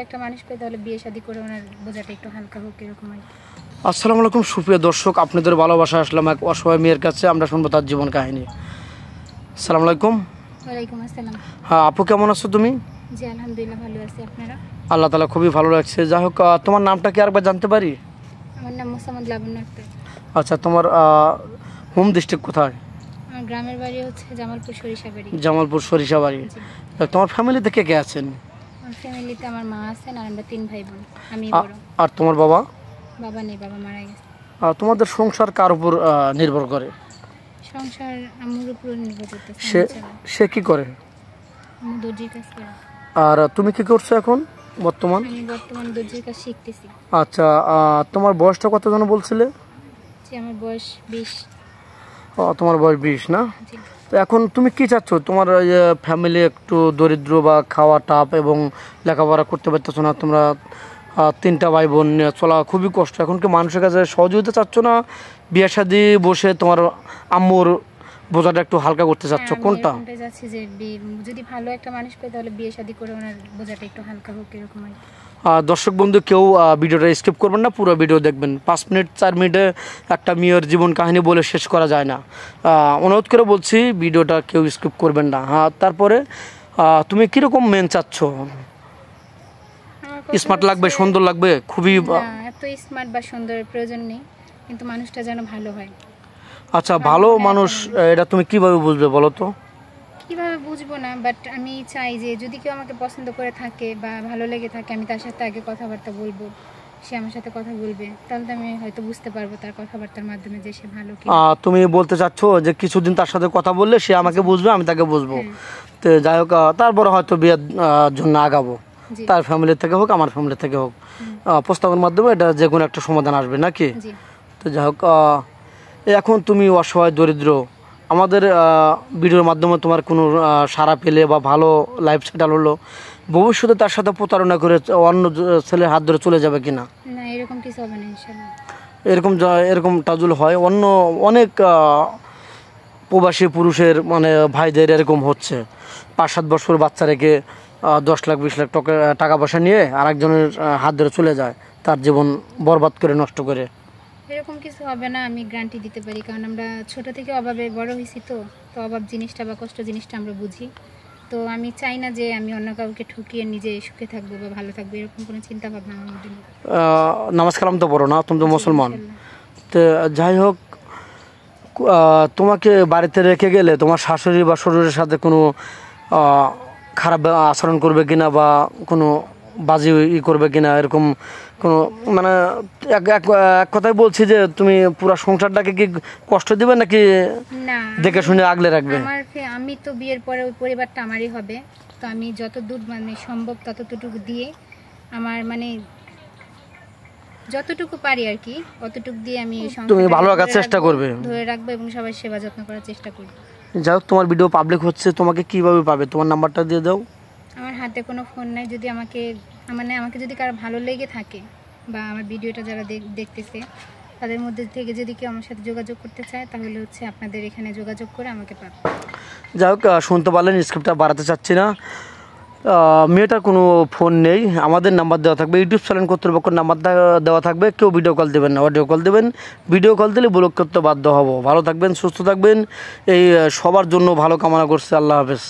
একটা মানুষ পেয়ে তাহলে বিয়ে শাদী করে ওনার বোঝাটা একটু হালকা হোক এরকম আর কি। আসসালামু আলাইকুম সুপ্রিয় দর্শক, আপনাদের ভালোবাসা আসলাম এক অসহায় মেয়ের কাছে। আমরা শুনবো তার জীবন কাহিনী। আসসালামু আলাইকুম। ওয়ালাইকুম আসসালাম। হ্যাঁ আপু, কেমন আছো তুমি? জি আলহামদুলিল্লাহ ভালো আছি, আপনারা? আল্লাহ তাআলা খুবই ভালো লাগছে। যাই হোক, তোমার নামটা কি আরেকবার জানতে পারি? আমার নাম মোসাম্মদ লাবণ্য আক্তার। আচ্ছা, তোমার হোম ডিস্ট্রিক্ট কোথায়? আমার গ্রামের বাড়ি হচ্ছে জামালপুর সরিষাবাড়ি। জামালপুর সরিষাবাড়ি। তোমার ফ্যামিলিতে কে কে আছেন? আমার ফ্যামিলিতে আমার মা আছেন আর আমরা 3 ভাই বোন, আমি বড়। আর তোমার বাবা? বাবা নেই, বাবা মারা গেছে। তোমাদের সংসার কার উপর নির্ভর করে? সংসার আম্মুর উপর নির্ভর করতেছে। সে কি করে? আম্মু দর্জির কাজ করে। আর তুমি কি করছো এখন বর্তমান? আমি বর্তমান দর্জির কাজ শিখতেছি। আচ্ছা, তোমার বয়সটা কত জন বলছিলে? জি আমার বয়স 20। তোমার বয়স 20 না? জি। তো এখন তুমি কি চাচ্ছ? তোমার ফ্যামিলি একটু দরিদ্র বা খাওয়া টাপ এবং লেখাপড়া করতে পারতেছো না, তোমরা 3টা ভাই বোন নিয়ে চলা খুবই কষ্ট। এখন কি মানুষের কাছে সহযোগিতা চাচ্ছ না বিয়ে শাদী বসে তোমার আম্মুর বোঝাটা একটু হালকা করতে চাচ্ছ? কোনটা যাচ্ছি যে যদি ভালো একটা মানুষ পেয়ে তাহলে বিয়ে শাদী করে ওনার বোঝাটা একটু হালকা হোক এরকম আর কি। দর্শক বন্ধু, কেউ ভিডিওটা স্কিপ করবেন না, পুরো ভিডিও দেখবেন। 5 মিনিট 4 মিনিটে একটা মেয়ের জীবন কাহিনী বলে শেষ করা যায় না। অনুরোধ করে বলছি, ভিডিওটা কেউ স্কিপ করবেন না। হ্যাঁ, তারপরে তুমি কীরকম মেন চাচ্ছ? স্মার্ট লাগবে, সুন্দর লাগবে? খুবই এত স্মার্ট বা সুন্দরের প্রয়োজন নেই, কিন্তু মানুষটা যেন ভালো হয়। আচ্ছা, ভালো মানুষ এটা তুমি কিভাবে বুঝবে বলো তো? কিভাবে বুঝবো না, বাট আমি চাই যে যদি কেউ আমাকে পছন্দ করে থাকে বা ভালো লেগে থাকে, আমি তার সাথে আগে কথাবার্তা বলবো, সে আমার সাথে কথা বলবে, তাহলে আমি হয়তো বুঝতে পারবো তার কথাবার্তার মাধ্যমে যে সে ভালো কি। তুমি বলতে চাচ্ছ যে কিছুদিন তার সাথে কথা বললে সে আমাকে বুঝবে, আমি তাকে বুঝবো। তো যাই হোক, তারপরে হয়তো বিয়ের জন্য আগাবো, তার ফ্যামিলি থেকে হোক আমার ফ্যামিলি থেকে হোক, প্রস্তাবের মাধ্যমে এটা যে কোনো একটা সমাধান আসবে নাকি? তো যাই হোক, এখন তুমি অসহায় দরিদ্র, আমাদের ভিডিওর মাধ্যমে তোমার কোনো সাড়া পেলে বা ভালো লাইফ সেটেল হলো, ভবিষ্যতে তার সাথে প্রতারণা করে অন্য ছেলের হাত ধরে চলে যাবে কিনা? না, এরকম কিছু হবে না ইনশাআল্লাহ। এরকমটা যদি হয়, অন্য অনেক প্রবাসী পুরুষের মানে ভাইদের এরকম হচ্ছে, 5-7 বছর বাচ্চা রেখে 10 লাখ 20 লাখ টাকা পয়সা নিয়ে আরেকজনের হাত ধরে চলে যায়, তার জীবন বরবাদ করে নষ্ট করে। এরকম কিছু হবে না, আমি গ্যারান্টি দিতে পারি, কারণ আমরা ছোট থেকে অভাবে বড় হয়েছি। তো অভাব জিনিসটা বা কষ্ট জিনিসটা আমরা বুঝি। তো আমি চাই না যে আমি অন্য কাউকে ঠকিয়ে নিজে সুখে থাকবো বা ভালো থাকবো, এরকম কোনো চিন্তা ভাবনা আমার মধ্যে নেই। নামাজ কালাম তো পড়ো না, তুমি তো মুসলমান। তো যাই হোক, তোমাকে বাড়িতে রেখে গেলে তোমার শাশুড়ি বা শ্বশুরের সাথে কোনো খারাপ আচরণ করবে কিনা বা কোনো বাজি করবে কিনা, এরকম কোনো মানে এক কথায় বলছি যে তুমি পুরো সংসারটাকে কি কষ্ট দিবে নাকি না দেখে শুনে আগলে রাখবে? আমি তো বিয়ের পরে ওই পরিবারটা আমারই হবে, তো আমি যতদূর মানে সম্ভব ততটুকু দিয়ে আমার মানে যতটুকু পারি আর কি, অতটুকু দিয়ে আমি তুমি ভালো রাখার চেষ্টা করবে, ধরে রাখবো এবং সবার সেবা যত্ন করার চেষ্টা করব। যাই হোক, তোমার ভিডিও পাবলিক হচ্ছে, তোমাকে কিভাবে পাবে? তোমার নাম্বারটা দিয়ে দাও। আমার হাতে কোনো ফোন নাই, যদি আমাকে যদি কারো ভালো লেগে থাকে বা আমার ভিডিওটা যারা দেখতেছে তাদের মধ্যে থেকে যদি কেউ আমার সাথে যোগাযোগ করতে চায়, তাহলে হচ্ছে আপনাদের এখানে যোগাযোগ করে আমাকে পাবে। যাই হোক, শুনতে পারলেন, স্ক্রিপ্টটা বাড়াতে চাচ্ছি না। মেয়েটার কোনো ফোন নেই, আমাদের নাম্বার দেওয়া থাকবে, ইউটিউব চ্যানেল কর্তৃপক্ষের নাম্বার দেওয়া থাকবে। কেউ ভিডিও কল দেবেন না, অডিও কল দেবেন। ভিডিও কল দিলে ব্লক করতে বাধ্য হব। ভালো থাকবেন, সুস্থ থাকবেন, এই সবার জন্য ভালো কামনা করছে। আল্লাহ হাফেজ।